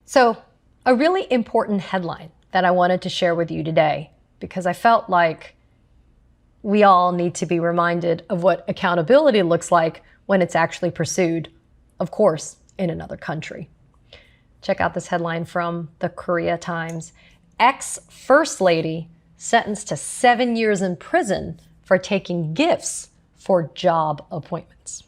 So, a really important headline that I wanted to share with you today, because I felt like we all need to be reminded of what accountability looks like when it's actually pursued, of course, in another country. Check out this headline from the Korea Times. Ex-First Lady sentenced to 7 years in prison for taking gifts for job appointments.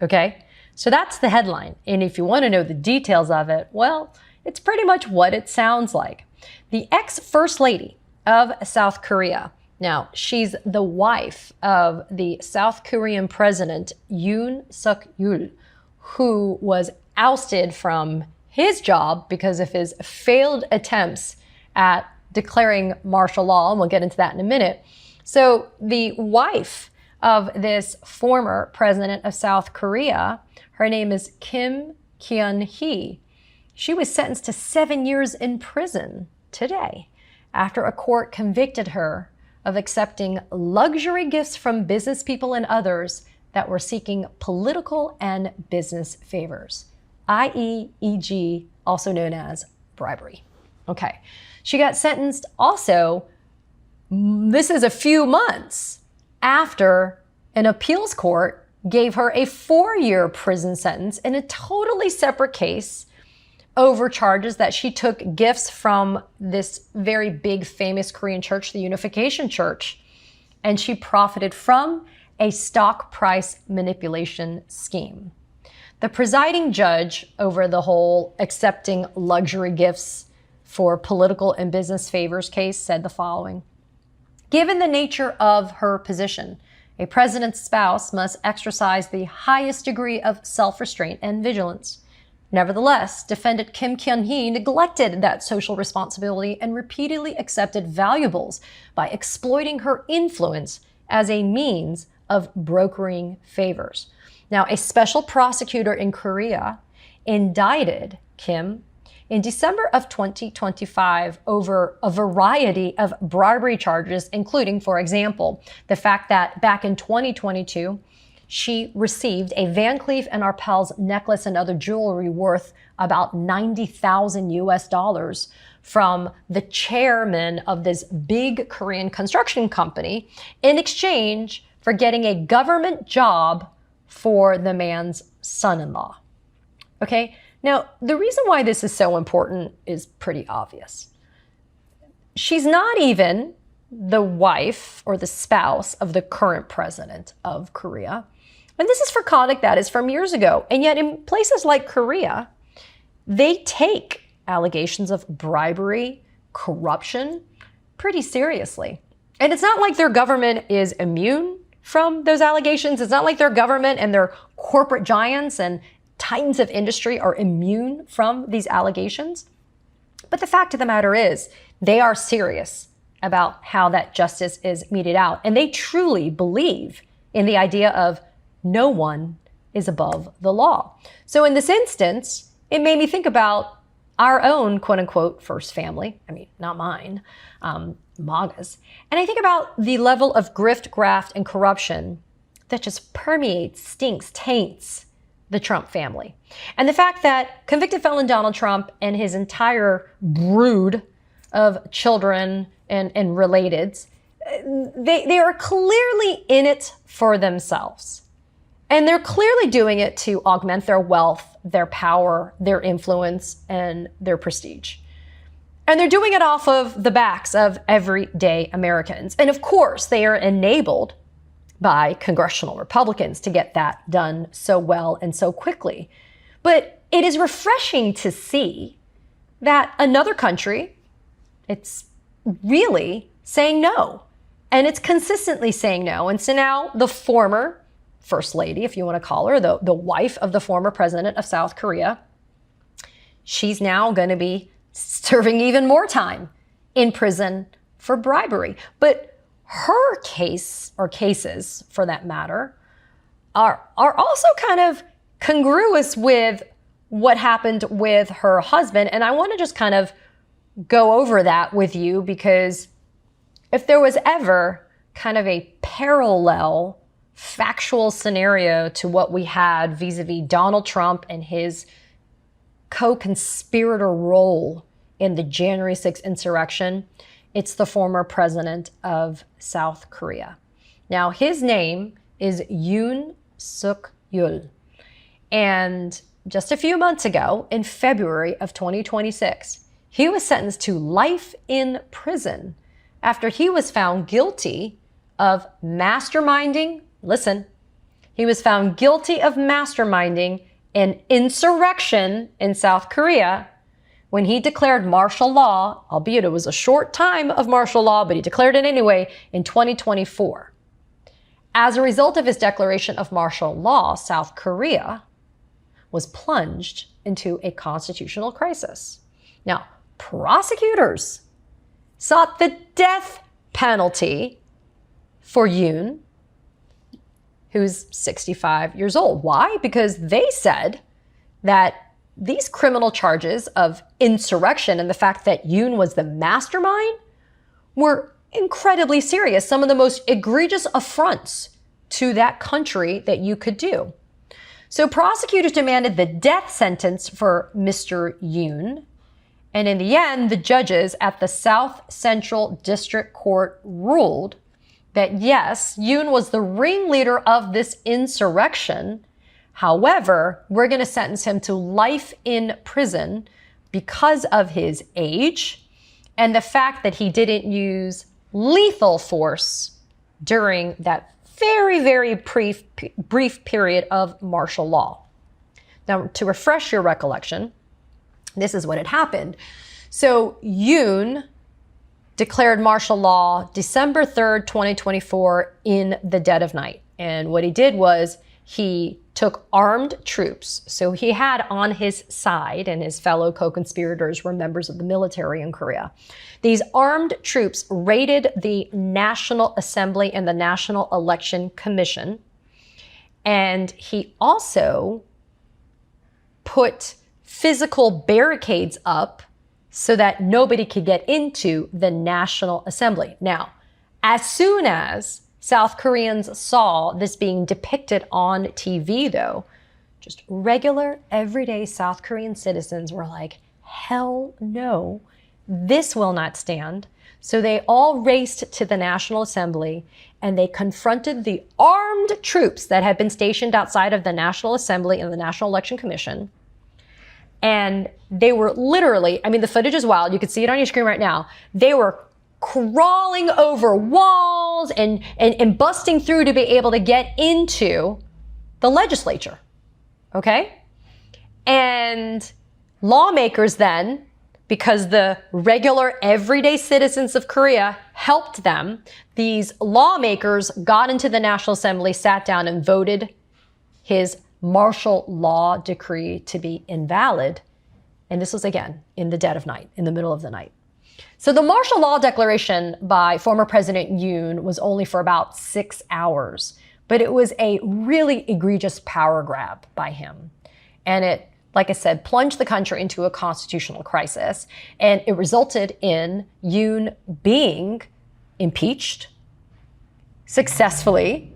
Okay, so that's the headline. And if you want to know the details of it, well, it's pretty much what it sounds like. The ex-First Lady of South Korea. Now, she's the wife of the South Korean President Yoon Suk Yeol, who was ousted from his job because of his failed attempts at declaring martial law, and we'll get into that in a minute. So the wife of this former president of South Korea, her name is Kim Kyun-hee. She was sentenced to 7 years in prison today after a court convicted her of accepting luxury gifts from business people and others that were seeking political and business favors, i.e., e.g., also known as bribery. Okay, she got sentenced also, this is a few months after an appeals court gave her a 4-year prison sentence in a totally separate case over charges that she took gifts from this very big famous Korean church, the Unification Church, and she profited from a stock price manipulation scheme. The presiding judge over the whole accepting luxury gifts for political and business favors case said the following: given the nature of her position, a president's spouse must exercise the highest degree of self-restraint and vigilance. Nevertheless, defendant Kim Kyun-hee neglected that social responsibility and repeatedly accepted valuables by exploiting her influence as a means of brokering favors. Now, a special prosecutor in Korea indicted Kim in December of 2025 over a variety of bribery charges, including, for example, the fact that back in 2022, she received a Van Cleef & Arpels necklace and other jewelry worth about $90,000 US from the chairman of this big Korean construction company in exchange for getting a government job for the man's son-in-law. Okay, now the reason why this is so important is pretty obvious. She's not even the wife or the spouse of the current president of Korea. And this is for conduct that is from years ago. And yet in places like Korea, they take allegations of bribery, corruption pretty seriously. And it's not like their government is immune from those allegations. It's not like their government and their corporate giants and titans of industry are immune from these allegations. But the fact of the matter is, they are serious about how that justice is meted out. And they truly believe in the idea of no one is above the law. So in this instance, it made me think about our own quote unquote first family. I mean, not mine, MAGA's. And I think about the level of grift, graft, and corruption that just permeates, stinks, taints the Trump family. And the fact that convicted felon Donald Trump and his entire brood of children and relateds, they are clearly in it for themselves. And they're clearly doing it to augment their wealth, their power, their influence, and their prestige. And they're doing it off of the backs of everyday Americans. And of course, they are enabled by congressional Republicans to get that done so well and so quickly. But it is refreshing to see that another country, it's really saying no. And it's consistently saying no. And so now the former First Lady, if you want to call her, the wife of the former president of South Korea, she's now going to be serving even more time in prison for bribery. But her case, or cases for that matter, are also kind of congruous with what happened with her husband. And I want to just kind of go over that with you, because if there was ever kind of a parallel factual scenario to what we had vis-a-vis Donald Trump and his co-conspirator role in the January 6th insurrection, it's the former president of South Korea. Now, his name is Yoon Suk Yeol. And just a few months ago, in February of 2026, he was sentenced to life in prison after he was found guilty of masterminding. Listen, he was found guilty of masterminding an insurrection in South Korea when he declared martial law, albeit it was a short time of martial law, but he declared it anyway in 2024. As a result of his declaration of martial law, South Korea was plunged into a constitutional crisis. Now, prosecutors sought the death penalty for Yoon, who's 65 years old. Why? Because they said that these criminal charges of insurrection and the fact that Yoon was the mastermind were incredibly serious, some of the most egregious affronts to that country that you could do. So prosecutors demanded the death sentence for Mr. Yoon. And in the end, the judges at the South Central District Court ruled that yes, Yoon was the ringleader of this insurrection. However, we're going to sentence him to life in prison because of his age and the fact that he didn't use lethal force during that very, very brief period of martial law. Now, to refresh your recollection, this is what had happened. So Yoon declared martial law December 3rd, 2024 in the dead of night. And what he did was he took armed troops. So he had on his side, and his fellow co-conspirators were members of the military in Korea. These armed troops raided the National Assembly and the National Election Commission. And he also put physical barricades up so that nobody could get into the National Assembly. Now, as soon as South Koreans saw this being depicted on TV, though, just regular, everyday South Korean citizens were like, hell no, this will not stand. So they all raced to the National Assembly and they confronted the armed troops that had been stationed outside of the National Assembly and the National Election Commission. And they were literally, I mean, the footage is wild. You can see it on your screen right now. They were crawling over walls and busting through to be able to get into the legislature. Okay? And lawmakers then, because the regular everyday citizens of Korea helped them, these lawmakers got into the National Assembly, sat down and voted his martial law decree to be invalid. And this was, again, in the dead of night, in the middle of the night. So the martial law declaration by former President Yoon was only for about 6 hours, but it was a really egregious power grab by him. And it, like I said, plunged the country into a constitutional crisis, and it resulted in Yoon being impeached successfully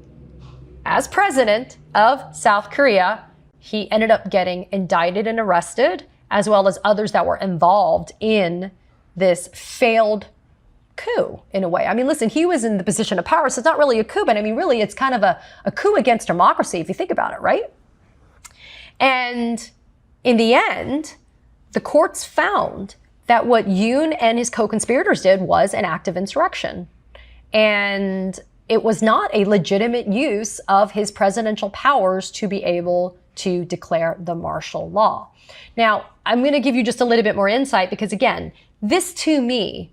as president of South Korea. He ended up getting indicted and arrested, as well as others that were involved in this failed coup, in a way. I mean, listen, he was in the position of power, so it's not really a coup, but I mean, really, it's kind of a coup against democracy, if you think about it, right? And in the end, the courts found that what Yoon and his co-conspirators did was an act of insurrection. And it was not a legitimate use of his presidential powers to be able to declare the martial law. Now, I'm going to give you just a little bit more insight because, again, this to me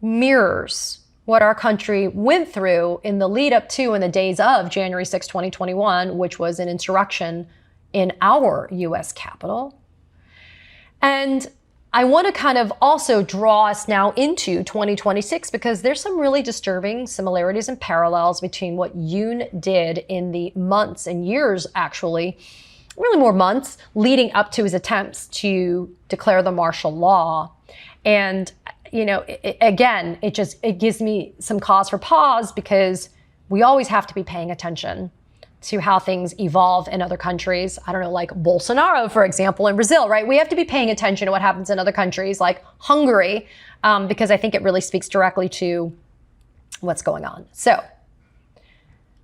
mirrors what our country went through in the lead up to and the days of January 6, 2021, which was an insurrection in our U.S. Capitol. And I want to kind of also draw us now into 2026 because there's some really disturbing similarities and parallels between what Yoon did in the months and years, actually, really more months, leading up to his attempts to declare the martial law. And, you know, it gives me some cause for pause because we always have to be paying attention to how things evolve in other countries. I don't know, like Bolsonaro, for example, in Brazil, right? We have to be paying attention to what happens in other countries like Hungary, because I think it really speaks directly to what's going on. So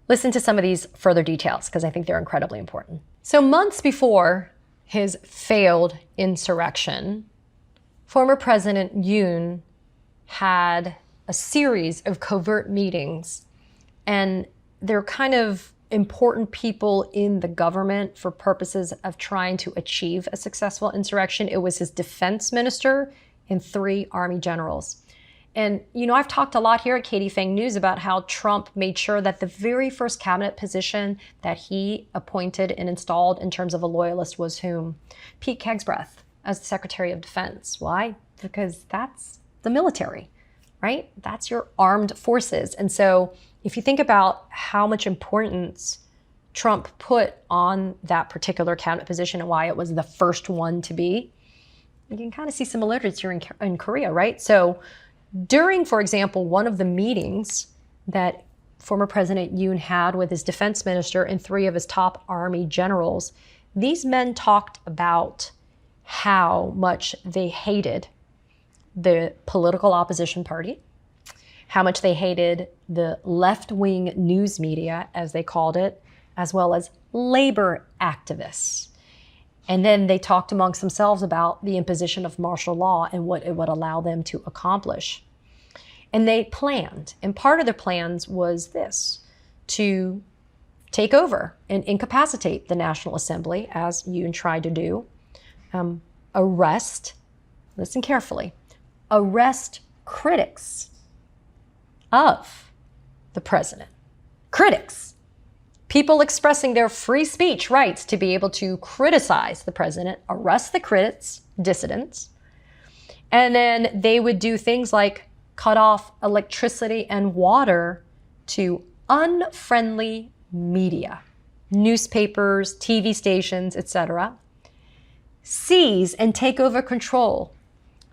listen to some of these further details because I think they're incredibly important. So months before his failed insurrection, former President Yoon had a series of covert meetings, and they're kind of important people in the government for purposes of trying to achieve a successful insurrection. It was his defense minister and 3 army generals. And, you know, I've talked a lot here at Katie Phang News about how Trump made sure that the very first cabinet position that he appointed and installed in terms of a loyalist was whom? Pete Kegsbreth as the Secretary of Defense. Why? Because that's the military, right? That's your armed forces. And so if you think about how much importance Trump put on that particular cabinet position and why it was the first one to be, you can kind of see similarities here in Korea, right? So during, for example, one of the meetings that former President Yoon had with his defense minister and 3 of his top army generals, these men talked about how much they hated the political opposition party, how much they hated the left-wing news media, as they called it, as well as labor activists. And then they talked amongst themselves about the imposition of martial law and what it would allow them to accomplish. And they planned, and part of their plans was this, to take over and incapacitate the National Assembly, as Yoon tried to do, arrest, listen carefully, arrest critics of the president. Critics. People expressing their free speech rights to be able to criticize the president, arrest the critics, dissidents, and then they would do things like cut off electricity and water to unfriendly media, newspapers, TV stations, etc. Seize and take over control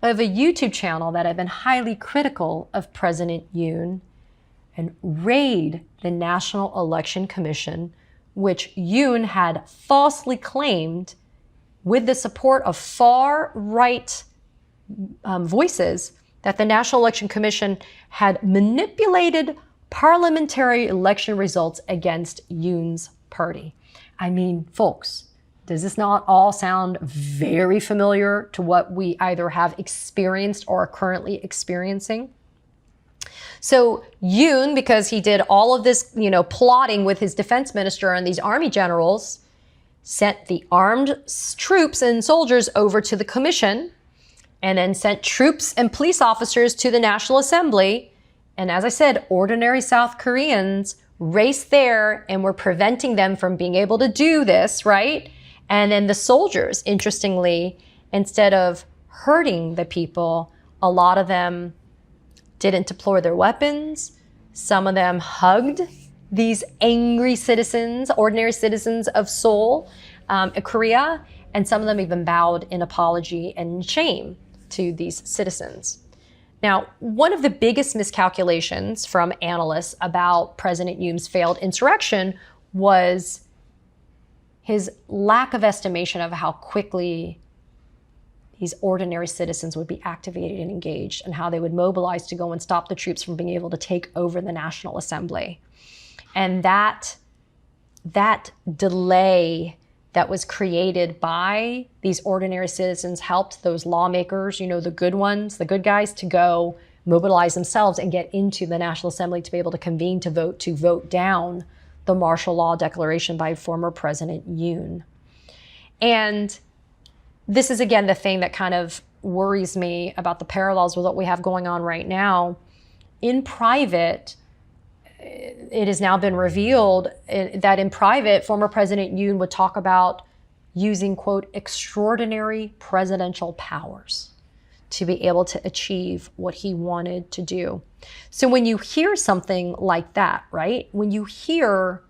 of a YouTube channel that had been highly critical of President Yoon, and raid the National Election Commission, which Yoon had falsely claimed, with the support of far-right voices, that the National Election Commission had manipulated parliamentary election results against Yoon's party. I mean, folks, does this not all sound very familiar to what we either have experienced or are currently experiencing? So Yoon, because he did all of this, plotting with his defense minister and these army generals, sent the armed troops and soldiers over to the commission, and then sent troops and police officers to the National Assembly. And as I said, ordinary South Koreans raced there and were preventing them from being able to do this, right? And then the soldiers, interestingly, instead of hurting the people, a lot of them didn't deploy their weapons. Some of them hugged these angry citizens, ordinary citizens of Seoul, Korea, and some of them even bowed in apology and shame to these citizens. Now, one of the biggest miscalculations from analysts about President Yoon's failed insurrection was his lack of estimation of how quickly these ordinary citizens would be activated and engaged, and how they would mobilize to go and stop the troops from being able to take over the National Assembly. And that delay that was created by these ordinary citizens helped those lawmakers, the good ones, the good guys, to go mobilize themselves and get into the National Assembly to be able to convene to vote down the martial law declaration by former President Yoon. And this is, again, the thing that kind of worries me about the parallels with what we have going on right now. In private, it has now been revealed that in private, former President Yoon would talk about using, quote, extraordinary presidential powers to be able to achieve what he wanted to do. So when you hear something like that, right? When you hear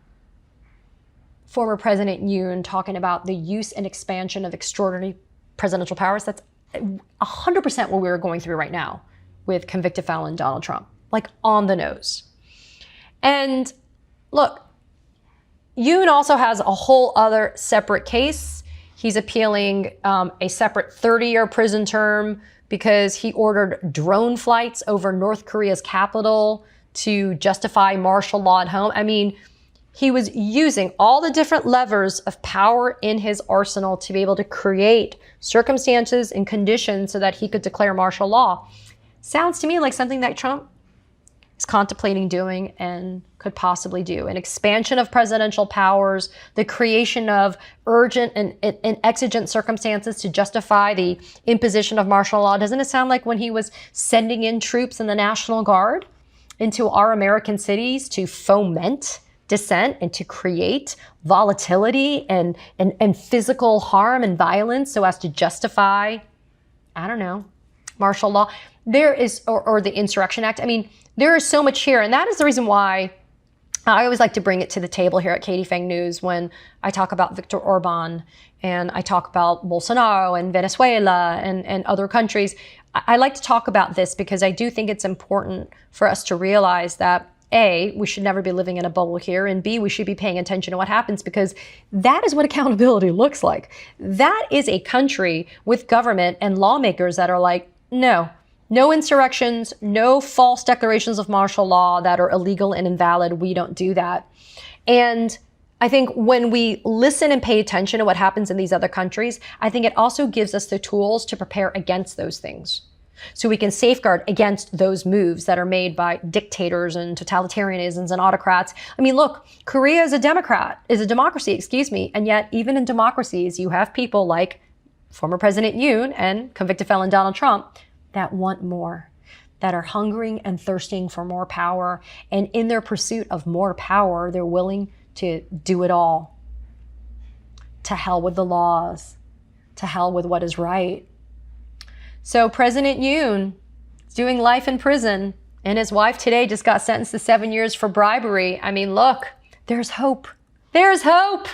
former President Yoon talking about the use and expansion of extraordinary presidential powers, that's 100% what we're going through right now with convicted felon Donald Trump, like on the nose. And look, Yoon also has a whole other separate case. He's appealing a separate 30-year prison term because he ordered drone flights over North Korea's capital to justify martial law at home. I mean, he was using all the different levers of power in his arsenal to be able to create circumstances and conditions so that he could declare martial law. Sounds to me like something that Trump is contemplating doing and could possibly do. An expansion of presidential powers, the creation of urgent and exigent circumstances to justify the imposition of martial law. Doesn't it sound like when he was sending in troops in the National Guard into our American cities to foment dissent and to create volatility and physical harm and violence so as to justify, I don't know, martial law? There is, or the Insurrection Act. I mean, there is so much here. And that is the reason why I always like to bring it to the table here at Katie Phang News when I talk about Viktor Orban and I talk about Bolsonaro and Venezuela and other countries. I like to talk about this because I do think it's important for us to realize that A, we should never be living in a bubble here, and B, we should be paying attention to what happens because that is what accountability looks like. That is a country with government and lawmakers that are like, no insurrections, no false declarations of martial law that are illegal and invalid. We don't do that. And I think when we listen and pay attention to what happens in these other countries, I think it also gives us the tools to prepare against those things. So we can safeguard against those moves that are made by dictators and totalitarianisms and autocrats. I mean, look, Korea is a democracy, and yet even in democracies, you have people like former President Yoon and convicted felon Donald Trump that want more, that are hungering and thirsting for more power. And in their pursuit of more power, they're willing to do it all. To hell with the laws, to hell with what is right. So President Yoon is doing life in prison, and his wife today just got sentenced to 7 years for bribery. I mean, look, there's hope. There's hope.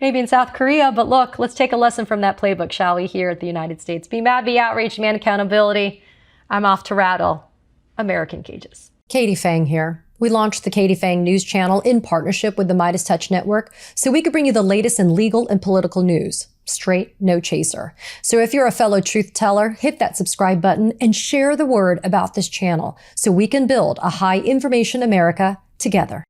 Maybe in South Korea, but look, let's take a lesson from that playbook, shall we, here at the United States. Be mad, be outraged, demand accountability. I'm off to rattle American cages. Katie Phang here. We launched the Katie Phang News channel in partnership with the Midas Touch Network so we could bring you the latest in legal and political news. Straight, no chaser. So if you're a fellow truth teller, hit that subscribe button and share the word about this channel so we can build a high information America together.